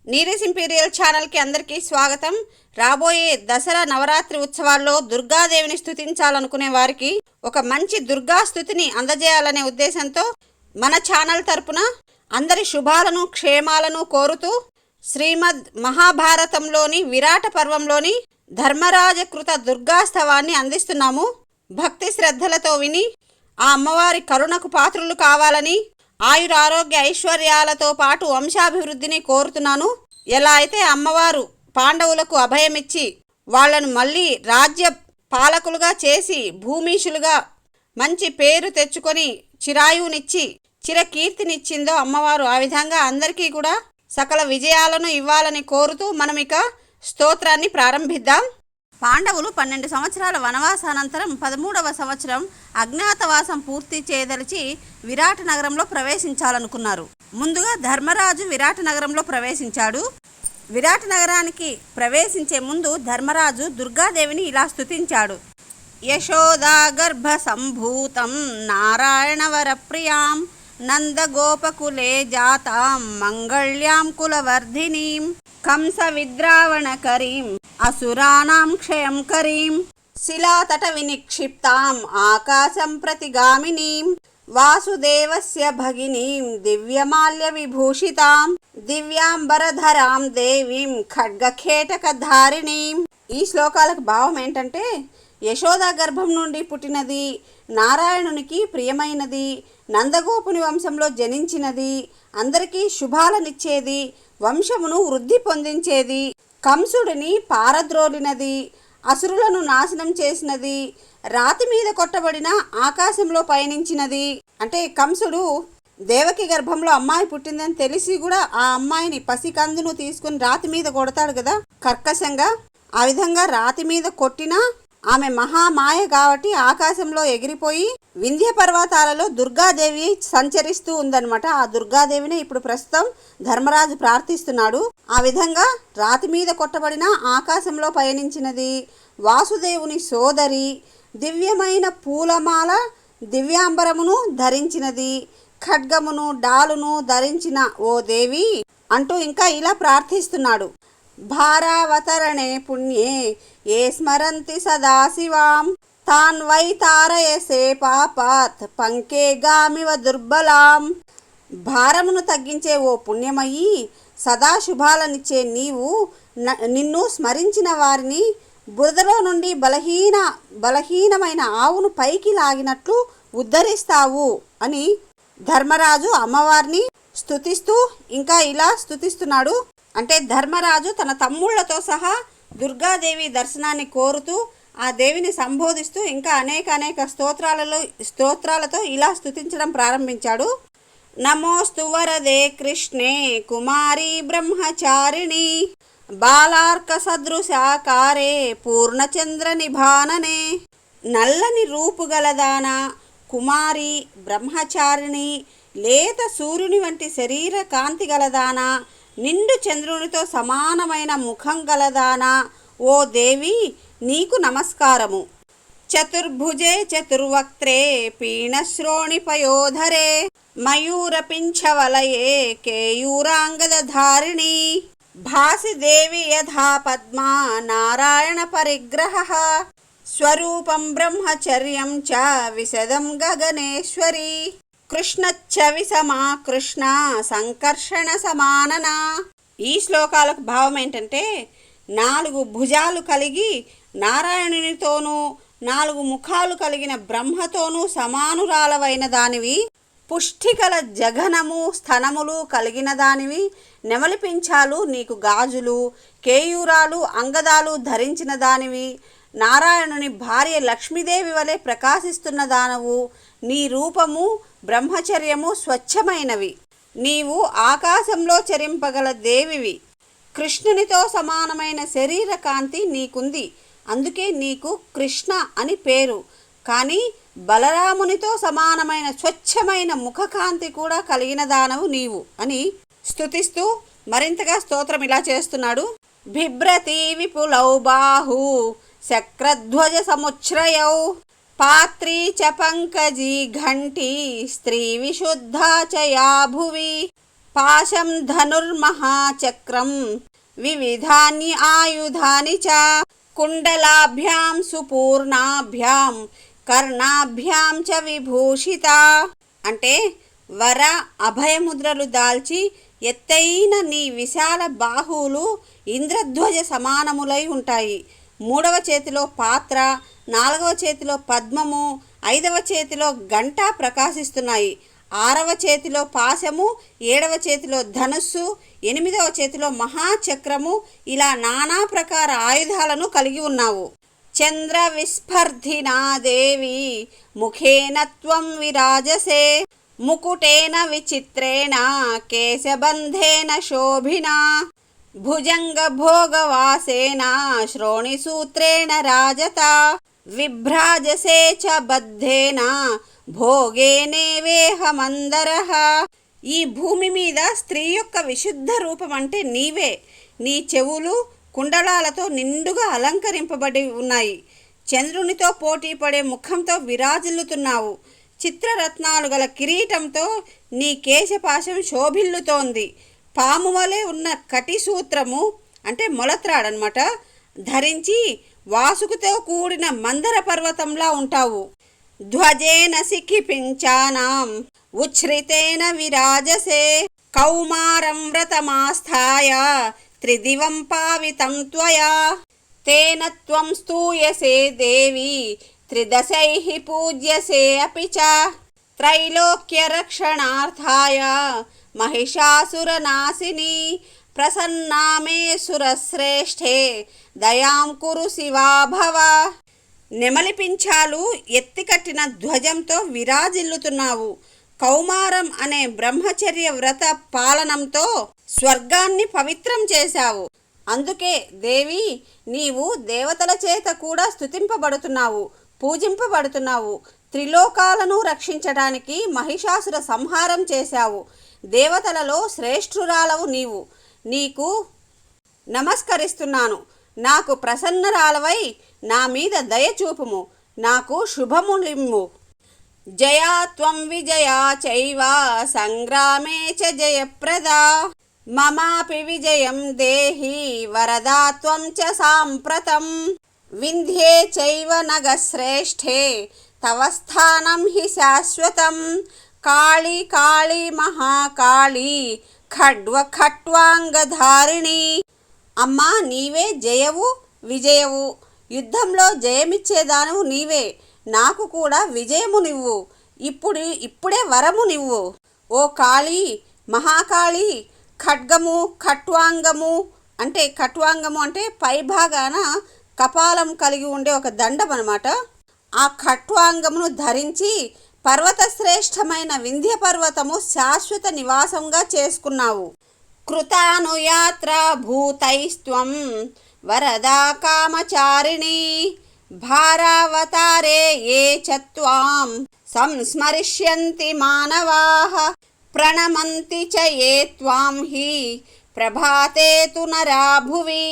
Neeraj imperial ఛానల్కి అందరికీ స్వాగతం. రాబోయే దసరా నవరాత్రి ఉత్సవాల్లో దుర్గాదేవిని స్తుతించాలనుకునే వారికి ఒక మంచి దుర్గా స్తుతిని అందజేయాలనే ఉద్దేశంతో మన ఛానల్ తరపున అందరి శుభాలను క్షేమాలను కోరుతూ శ్రీమద్ మహాభారతంలోని విరాట పర్వంలోని ధర్మరాజకృత దుర్గాస్తవాన్ని అందిస్తున్నాము. భక్తి శ్రద్ధలతో విని ఆ అమ్మవారి కరుణకు పాత్రులు కావాలని, ఆయురారోగ్య ఐశ్వర్యాలతో పాటు వంశాభివృద్ధిని కోరుతున్నాను. ఎలా అయితే అమ్మవారు పాండవులకు అభయమిచ్చి వాళ్లను మళ్ళీ రాజ్య పాలకులుగా చేసి భూమీషులుగా మంచి పేరు తెచ్చుకొని చిరాయువునిచ్చి చిరకీర్తినిచ్చిందో అమ్మవారు, ఆ విధంగా అందరికీ కూడా సకల విజయాలను ఇవ్వాలని కోరుతూ మనం ఇక స్తోత్రాన్ని ప్రారంభిద్దాం. పాండవులు 12 సంవత్సరాల వనవాసానంతరం 13వ సంవత్సరం అజ్ఞాతవాసం పూర్తి చేయదలిచి విరాట నగరంలో ప్రవేశించాలనుకున్నారు. ముందుగా ధర్మరాజు విరాట నగరంలో ప్రవేశించాడు. విరాట నగరానికి ప్రవేశించే ముందు ధర్మరాజు దుర్గాదేవిని ఇలా స్తుతించాడు. యశోదా గర్భ సంభూతం నారాయణవరప్రియాం నందగోపకులే జాతాం మంగళ్యాం కులవర్ధినీం కంస విద్రావణకరీం అసురానాం క్షయం కరీం శిలాతట వినిక్షిప్తాం ఆకాశం ప్రతిగామినీం వాసుదేవస్య భగినీం దివ్యమాల్య విభూషితాం దివ్యాంబరధరాం దేవీం ఖడ్గఖేటకధారిణీం. ఈ శ్లోకాలకు భావం ఏంటంటే, యశోదా గర్భం నుండి పుట్టినది, నారాయణునికి ప్రియమైనది, నందగోపుని వంశంలో జనించినది, అందరికీ శుభాలనిచ్చేది, వంశమును వృద్ధి పొందించేది, కంసుడిని పారద్రోలినది, అసురులను నాశనం చేసినది, రాతి మీద కొట్టబడిన ఆకాశంలో పయనించినది. అంటే కంసుడు దేవకి గర్భంలో అమ్మాయి పుట్టిందని తెలిసి కూడా ఆ అమ్మాయిని పసికందును తీసుకుని రాతి మీద కొడతాడు కదా కర్కశంగా. ఆ విధంగా రాతి మీద కొట్టినా ఆమె మహామాయ కాబట్టి ఆకాశంలో ఎగిరిపోయి వింధ్య పర్వతాలలో దుర్గాదేవి సంచరిస్తూ ఉందన్నమాట. ఆ దుర్గాదేవిని ఇప్పుడు ప్రస్తుతం ధర్మరాజు ప్రార్థిస్తున్నాడు. ఆ విధంగా రాతి మీద కొట్టబడిన ఆకాశంలో పయనించినది, వాసుదేవుని సోదరి, దివ్యమైన పూలమాల దివ్యాంబరమును ధరించినది, ఖడ్గమును డాలును ధరించిన ఓ దేవి అంటూ ఇంకా ఇలా ప్రార్థిస్తున్నాడు. భారావతరణే పుణ్యే ఏ స్మరంతి సదాశివాం తాన్ వై తారయసే పాపాత్ పంకేగామివ దుర్బలాం. భారమును తగ్గించే ఓ పుణ్యమయ్యి సదాశుభాలనిచ్చే నీవు నిన్ను స్మరించిన వారిని బురదలో నుండి బలహీనమైన ఆవును పైకి లాగినట్లు ఉద్ధరిస్తావు అని ధర్మరాజు అమ్మవారిని స్తుతిస్తూ ఇంకా ఇలా స్తుతిస్తున్నాడు. అంటే ధర్మరాజు తన తమ్ముళ్లతో సహా దుర్గాదేవి దర్శనాన్ని కోరుతూ ఆ దేవిని సంబోధిస్తూ ఇంకా అనేక స్తోత్రాలతో ఇలా స్తుతించడం ప్రారంభించాడు. నమోస్తు వరదే కృష్ణే కుమారి బ్రహ్మచారిణి బాలార్క సదృశాకారే పూర్ణచంద్ర నిభాననే. నల్లని రూపుగలదాన, కుమారి, బ్రహ్మచారిణి, లేత సూర్యుని వంటి శరీర కాంతి గలదానా, నిండు చంద్రునితో సమానమైన ముఖం గలదానా, ఓ దేవి నీకు నమస్కారము. చతుర్భుజే చతుర్వక్త్రే పీణశ్రోణిపయోధరే మయూరపింఛవలయే కేయూరాంగదధారిణి భాసి దేవి యథా పద్మా నారాయణ పరిగ్రహ స్వరూపం బ్రహ్మచర్యం చ విశదం గగనేశ్వరి కృష్ణచ్చ విసమా కృష్ణ సంకర్షణ సమానన. ఈ శ్లోకాలకు భావం ఏంటంటే, 4 భుజాలు కలిగి నారాయణునితోనూ 4 ముఖాలు కలిగిన బ్రహ్మతోనూ సమానురాలవైన దానివి, పుష్టికల జఘనము స్తనములు కలిగిన దానివి, నెమలిపించాలు నీకు గాజులు, కేయూరాలు అంగదాలు ధరించిన దానివి, నారాయణుని భార్య లక్ష్మీదేవి వలె ప్రకాశిస్తున్న దానవు, నీ రూపము బ్రహ్మచర్యము స్వచ్ఛమైనవి, నీవు ఆకాశంలో చరింపగల దేవివి, కృష్ణునితో సమానమైన శరీర కాంతి నీకుంది, అందుకే నీకు కృష్ణ అని పేరు. కానీ బలరామునితో సమానమైన స్వచ్ఛమైన ముఖకాంతి కూడా కలిగిన దానవు నీవు అని స్తుతిస్తూ మరింతగా స్తోత్రం ఇలా చేస్తున్నాడు. బిభ్రతి విపులౌ బాహు శక్రధ్వజ సముచ్రయౌ పాత్రీ చ పంకజీ ఘంటీ స్త్రీ విశుద్ధా చ యా భువి పాశం ధనుర్మహాచక్రం వివిధాని ఆయుధాని చ కుండలాభ్యాం సుపూర్ణాభ్యాం కర్ణాభ్యాం చ విభూషిత. అంటే వర అభయముద్రలు దాల్చి ఎత్తైన నీ విశాల బాహువులు ఇంద్రధ్వజ సమానములై ఉంటాయి. 3వ చేతిలో పాత్ర, 4వ చేతిలో పద్మము, 5వ చేతిలో గంట ప్రకాశిస్తున్నాయి. 6వ చేతిలో పాశము, 7వ చేతిలో ధనుస్సు, 8వ చేతిలో మహాచక్రము, ఇలా నానా ప్రకార ఆయుధాలను కలిగి ఉన్నావు. చంద్ర విస్ఫర్ధినా దేవి ముఖేన త్వం విరాజసే ముకుటేన విచిత్రేణ కేశబంధేన శోభినా భుజంగ భోగవాసేన శ్రోణిసూత్రేణ రాజత విభ్రాజసే చ బద్ధేన భోగేనేవేహమందరః. ఈ భూమి మీద స్త్రీ యొక్క విశుద్ధ రూపం అంటే నీవే. నీ చెవులు కుండలాలతో నిండుగా అలంకరింపబడి ఉన్నాయి. చంద్రునితో పోటీ పడే ముఖంతో విరాజిల్లుతున్నావు. చిత్రరత్నాలు గల కిరీటంతో నీ కేశపాశం శోభిల్లుతోంది. పాము వలె ఉన్న కటిసూత్రము అంటే మొలత్రాడనమాట ధరించి వాసుకుతో కూడిన మందర పర్వతంలా ఉంటావు. ధ్వజేన సిఖిపించానాం ఉచ్ఛ్రితేన విరాజసే కౌమారం వ్రతమాస్థాయ త్రిదివం పావితం త్వయా తేన త్వం స్తూయసే దేవి త్రిదశైః పూజ్యసే అపి చ త్రైలోక్య రక్షణార్థాయ మహిషాసురనాశిని ప్రసన్నా మే సురశ్రేష్ఠే దయాం కురు శివాభవ. నెమలిపించాలు ఎత్తికట్టిన ధ్వజంతో విరాజిల్లుతున్నావు. కౌమారం అనే బ్రహ్మచర్య వ్రత పాలనంతో స్వర్గాన్ని పవిత్రం చేశావు. అందుకే దేవి నీవు దేవతల చేత కూడా స్తుతింపబడుతున్నావు, పూజింపబడుతున్నావు. త్రిలోకాలను రక్షించడానికి మహిషాసుర సంహారం చేశావు. దేవతలలో శ్రేష్ఠురాలవు నీవు. నీకు నమస్కరిస్తున్నాను. నాకు ప్రసన్నరాలవై నా మీద దయచూపుము, నాకు శుభములిమ్ము. జయా త్వం విజయా చైవ సంగ్రామే చ జయప్రదా మమాపి విజయం దేహి వరదా త్వం చ సాంప్రతం వింధ్యే చైవ నగశ్రేష్ఠే తవ స్థానం హి శాశ్వతం కాళీ కాళీ మహాకాళీ ఖడ్వ ఖట్వాంగధారిణి. అమ్మా నీవే జయవు విజయవు. యుద్ధంలో జయమిచ్చేదానవు నీవే. నాకు కూడా విజయము నివ్వు. ఇప్పుడే వరము నివ్వు. ఓ కాళీ మహాకాళీ. ఖడ్గము ఖట్వాంగము అంటే పైభాగాన కపాలం కలిగి ఉండే ఒక దండం అన్నమాట. ఆ ఖట్వాంగమును ధరించి పర్వత శ్రేష్టమైన వింధ్య పర్వతము శాశ్వత నివాసంగా చేసుకున్నావు. కృతానుయాత్ర భూతైస్త్వం వరదా కామచారిణి భారావతారే ఏ చ త్వాం సంస్మరిష్యంతి మానవాః ప్రణమంతి చ ఏ త్వాం హి ప్రభాతే తు నరా భువి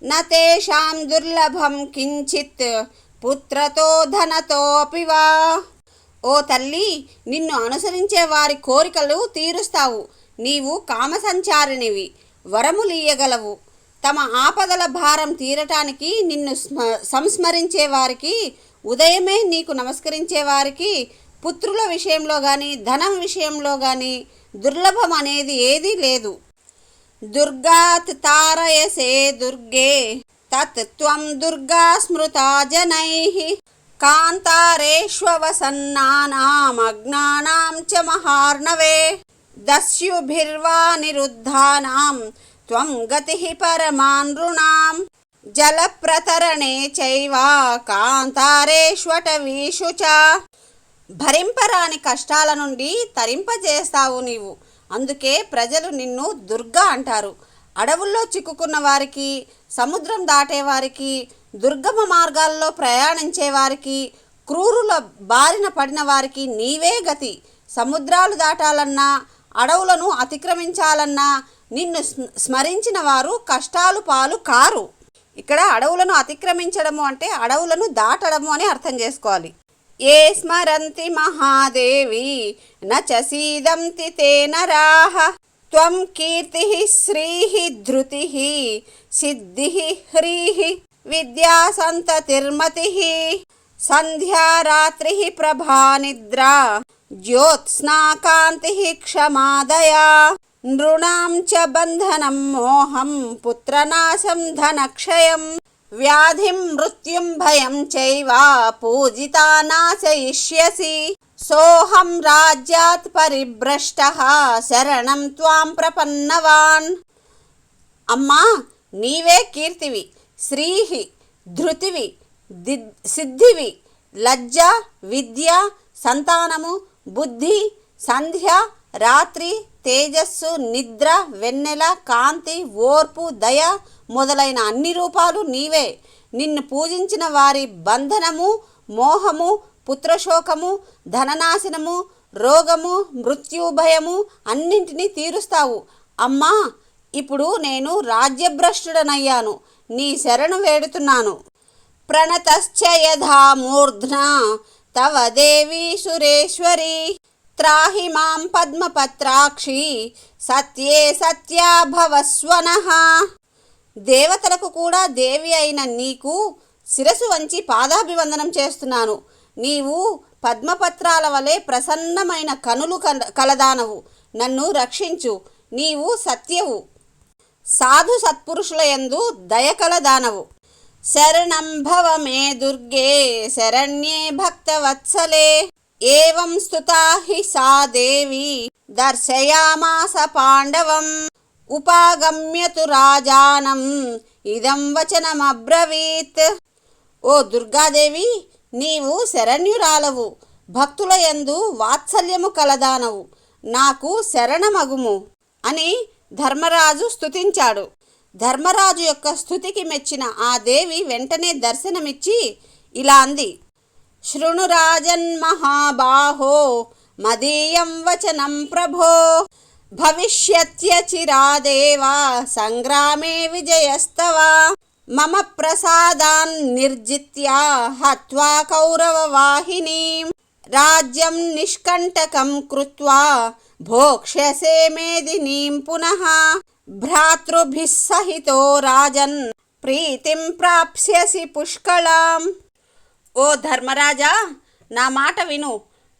న తేషాం దుర్లభం కించిత్ పుత్రతో ధనతోపి వా. ఓ తల్లి, నిన్ను అనుసరించే వారి కోరికలు తీరుస్తావు. నీవు కామసంచారిణివి, వరములీయగలవు. తమ ఆపదల భారం తీరటానికి నిన్ను సంస్మరించే వారికి, ఉదయమే నీకు నమస్కరించే వారికి పుత్రుల విషయంలో కానీ ధనం విషయంలో కానీ దుర్లభం అనేది ఏదీ లేదు. దుర్గాత్ తారయసే దుర్గే తత్ త్వం దుర్గా స్మృతా జనైః కాంతారేష్వసన్నానాం అజ్ఞానాం చ మహార్ణవే దస్యుభిర్వా నిరుద్ధానాం త్వం గతిః పరమాన్ నృణాం జలప్రతరణే చైవ కాంతారేష్వటవీషు చ. భరింపరాని కష్టాల నుండి తరింపజేస్తావు నీవు. అందుకే ప్రజలు నిన్ను దుర్గా అంటారు. అడవుల్లో చిక్కుకున్న వారికి, సముద్రం దాటేవారికి, దుర్గమ మార్గాల్లో ప్రయాణించే వారికి, క్రూరుల బారిన పడిన వారికి నీవే గతి. సముద్రాలు దాటాలన్నా, అడవులను అతిక్రమించాలన్నా నిన్ను స్మరించిన వారు కష్టాలు పాలు కారు. ఇక్కడ అడవులను అతిక్రమించడము అంటే అడవులను దాటడము అని అర్థం చేసుకోవాలి. ఏ స్మరంతి మహాదేవి న చ సీదంతి తే నరాః త్వం కీర్తిః శ్రీః ధృతిః సిద్ధిః హ్రీః విద్యా సంతతిర్మతిః సంధ్యా రాత్రిః ప్రభా నిద్రా జ్యోత్స్నా కాంతిః క్షమాదయా నృణాం చ బంధనం మోహం పుత్రనాశం ధనక్షయం వ్యాధిం మృత్యుం భయం చైవ పూజితా నాశయిష్యసి సోహం రాజ్యాత్ పరిభ్రష్టః శరణం త్వాం ప్రపన్నవాన్. అమ్మా, నీవే కీర్తివి, శ్రీహి, ధృతివి, సిద్ధివి, లజ్జ, విద్య, సంతానము, బుద్ధి, సంధ్య, రాత్రి, తేజస్సు, నిద్ర, వెన్నెల, కాంతి, ఓర్పు, దయ మొదలైన అన్ని రూపాలు నీవే. నిన్ను పూజించిన వారి బంధనము, మోహము, పుత్రశోకము, ధననాశనము, రోగము, మృత్యుభయము అన్నింటినీ తీరుస్తావు. అమ్మా, ఇప్పుడు నేను రాజ్యభ్రష్టుడనయ్యాను, నీ శరణు వేడుతున్నాను. ప్రణతశ్చ యథా మూర్ధ్నా తవ దేవి సురేశ్వరి త్రాహి మాం పద్మపత్రాక్షి సత్యే సత్యా భవస్వనః. దేవతలకు కూడా దేవి అయిన నీకు శిరసు వంచి పాదాభివందనం చేస్తున్నాను. నీవు పద్మపత్రాల వలె ప్రసన్నమైన కనులు కలదానవు. నన్ను రక్షించు. నీవు సత్యవు, సాధు సత్పురుషుల యందు దయకలదానవు. శరణం భవ మే దుర్గే శరణ్యే భక్తవత్సలే ఏవం స్తుతా హి సా దేవి దర్శయామాస పాండవం ఉపాగమ్యతు రాజానం ఇదం వచనమబ్రవీత్. ఓ దుర్గాదేవి, నీవు శరణ్యురాలవు, భక్తుల యందు వాత్సల్యము కలదానవు, నాకు శరణమగుము అని ధర్మరాజు స్తుతించాడు. ధర్మరాజు యొక్క స్తుతికి మెచ్చిన ఆ దేవి వెంటనే దర్శనమిచ్చి ఇలా అంది: శృణురాజన్ మహాబాహో మదీయం వచనం ప్రభో భవిష్యత్యచిరాదేవా సంగ్రామే విజయస్తవ మమ ప్రసాదాన్ నిర్జిత్య హత్వా కౌరవవాహినీం రాజ్యం నిష్కంటకం కృత్వా భోక్ష్యసే మేదినీం పునః భ్రాతృభిః సహితో రాజన్ ప్రీతిం ప్రాప్స్యసి పుష్కళాం. ఓ ధర్మరాజా, నా మాట విను.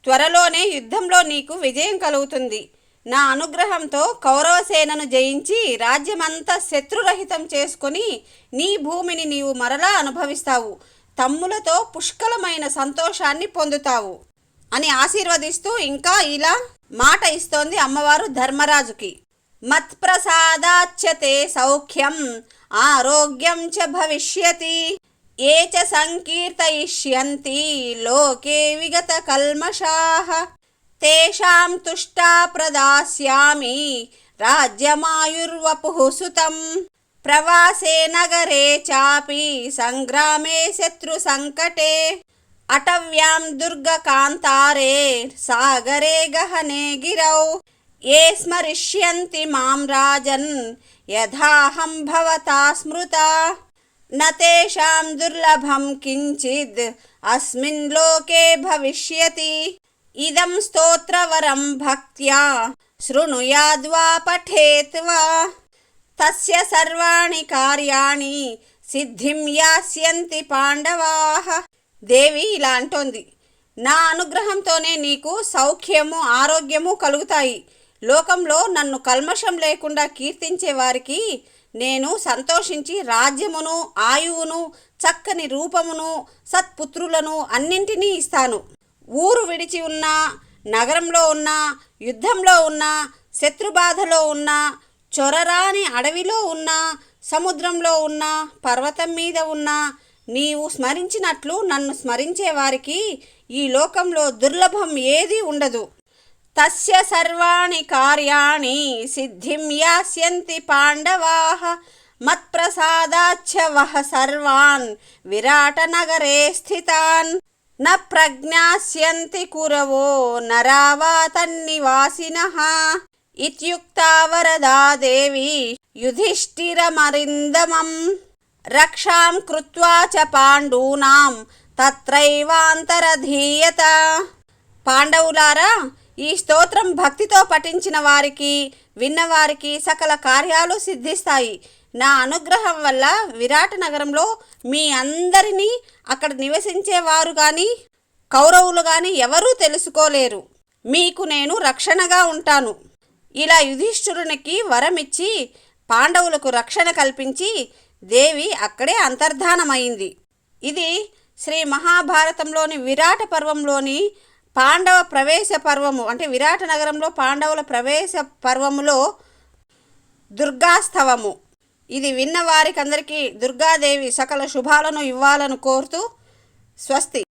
త్వరలోనే యుద్ధంలో నీకు విజయం కలుగుతుంది. నా అనుగ్రహంతో కౌరవసేనను జయించి రాజ్యమంతా శత్రురహితం చేసుకొని నీ భూమిని నీవు మరలా అనుభవిస్తావు. తమ్ములతో పుష్కలమైన సంతోషాన్ని పొందుతావు అని ఆశీర్వదిస్తూ ఇంకా ఇలా మాట ఇస్తోంది అమ్మవారు ధర్మరాజుకి: మత్ప్రసాదాచ్యతే సౌఖ్యం ఆరోగ్యం చ భవిష్యతి ఏ చ సంకీర్తయిష్యంతి లోకే విగత కల్మషాః తేషాం తుష్టా ప్రదాస్యామి రాజ్యమాయుర్వపుః సుతం ప్రవాసే నగరే చాపి సంగ్రామే శత్రు సంకటే అటవ్యాం దుర్గకాంతారే సాగరే గహనే గిరౌ ఏ స్మరిష్యంతి మాం రాజన్ యథాహం భవతా స్మృతా నతేషాం దుర్లభం కించిద్ అస్మిన్ లోకే భవిష్యతి ఇదం స్తోత్రవరం భక్త్యా శృణుయాద్వా పఠేత్ వా తస్య సర్వాణి కార్యాణి సిద్ధిం యాస్యంతి పాండవాః. దేవి ఇలా అంటోంది: నా అనుగ్రహంతోనే నీకు సౌఖ్యము ఆరోగ్యము కలుగుతాయి. లోకంలో నన్ను కల్మషం లేకుండా కీర్తించే వారికి నేను సంతోషించి రాజ్యమును, ఆయువును, చక్కని రూపమును, సత్పుత్రులను అన్నింటినీ ఇస్తాను. ఊరు విడిచి ఉన్నా, నగరంలో ఉన్నా, యుద్ధంలో ఉన్నా, శత్రుబాధలో ఉన్నా, చొరరాని అడవిలో ఉన్నా, సముద్రంలో ఉన్నా, పర్వతం మీద ఉన్నా, నీవు స్మరించినట్లు నన్ను స్మరించే వారికి ఈ లోకంలో దుర్లభం ఏదీ ఉండదు. తస్య సర్వాణి కార్యాణి సిద్ధిం యాస్యంతి పాండవాః మత్ప్రసాదాచ్చ వః సర్వాన్ విరాట నగరే స్థితాన్ న ప్రజ్ఞాస్యంతి కురవో నరావా తన్నివాసినః ఇత్యుక్తా వరదా దేవి యుధిష్ఠిరమరిందమం రక్షాం కృత్వా చ పాండూనాం తత్రైవాంతరధీయత. పాండవులారా, ఈ స్తోత్రం భక్తితో పఠించిన వారికి, విన్నవారికి సకల కార్యాలు సిద్ధిస్తాయి. నా అనుగ్రహం వల్ల విరాట నగరంలో మీ అందరినీ అక్కడ నివసించేవారు కానీ కౌరవులు కానీ ఎవరూ తెలుసుకోలేరు. మీకు నేను రక్షణగా ఉంటాను. ఇలా యుధిష్ఠిరునికి వరమిచ్చి పాండవులకు రక్షణ కల్పించి దేవి అక్కడే అంతర్ధానమైంది. ఇది శ్రీ మహాభారతంలోని విరాట పర్వంలోని పాండవ ప్రవేశ పర్వము, అంటే విరాట నగరంలో పాండవుల ప్రవేశ పర్వములో దుర్గాస్తవము. ఇది విన్న వారికందరికీ దుర్గాదేవి సకల శుభాలను ఇవ్వాలను కోరుతూ స్వస్తి.